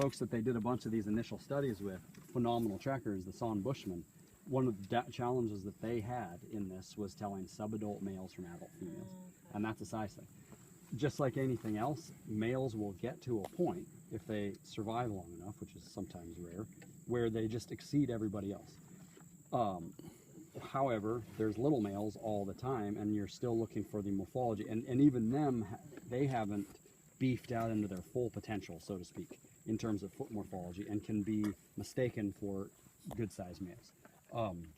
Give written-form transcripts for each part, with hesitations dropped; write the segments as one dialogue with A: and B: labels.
A: folks that they did a bunch of these initial studies with, phenomenal trackers, the Son Bushmen, one of the challenges that they had in this was telling subadult males from adult females. And that's a size thing. Just like anything else, males will get to a point, if they survive long enough, which is sometimes rare, where they just exceed everybody else. However, there's little males all the time, and you're still looking for the morphology. And even them, they haven't beefed out into their full potential, so to speak, in terms of foot morphology, and can be mistaken for good-sized males.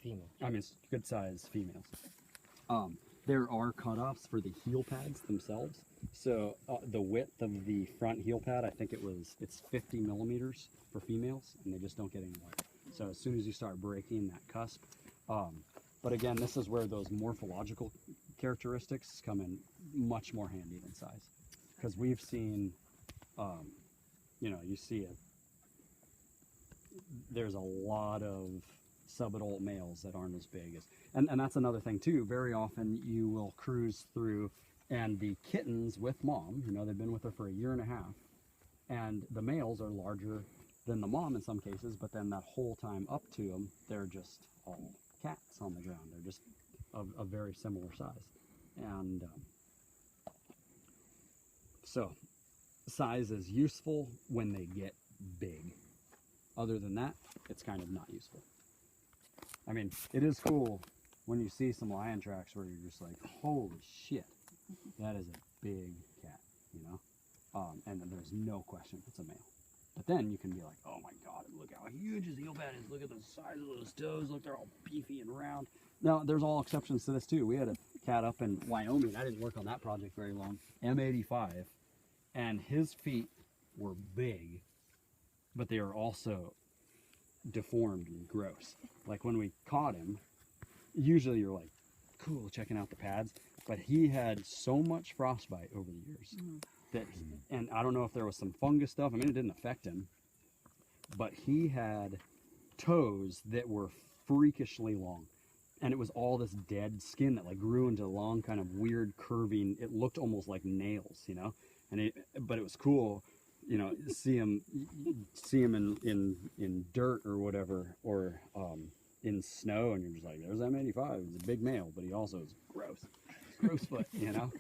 B: Female.
A: I mean, good-sized females. There are cutoffs for the heel pads themselves. So the width of the front heel pad, I think it's 50 millimeters for females, and they just don't get any wider. So as soon as you start breaking that cusp, but again, this is where those morphological characteristics come in much more handy than size, because we've seen, you know, you see it. There's a lot of subadult males that aren't as big as, and that's another thing too. Very often you will cruise through, and the kittens with mom, you know, they've been with her for a year and a half, and the males are larger than the mom in some cases, but then that whole time up to them, they're just all cats on the ground. They're just of a very similar size. And so size is useful when they get big. Other than that, it's kind of not useful. I mean, it is cool when you see some lion tracks where you're just like, holy shit, that is a big cat, you know? And then there's no question it's a male. But then you can be like, oh my God, look how huge his heel pad is. Look at the size of those toes. Look, they're all beefy and round. Now, there's all exceptions to this too. We had a cat up in Wyoming. I didn't work on that project very long. M85. And his feet were big, but they were also deformed and gross. Like when we caught him, usually you're like, cool, checking out the pads. But he had so much frostbite over the years that, and I don't know if there was some fungus stuff. I mean, it didn't affect him, but he had toes that were freakishly long. And it was all this dead skin that like grew into long kind of weird curving, it looked almost like nails, you know? But it was cool, you know, see him in dirt or whatever, or in snow, and you're just like, there's M85. He's a big male, but he also is gross foot, you know.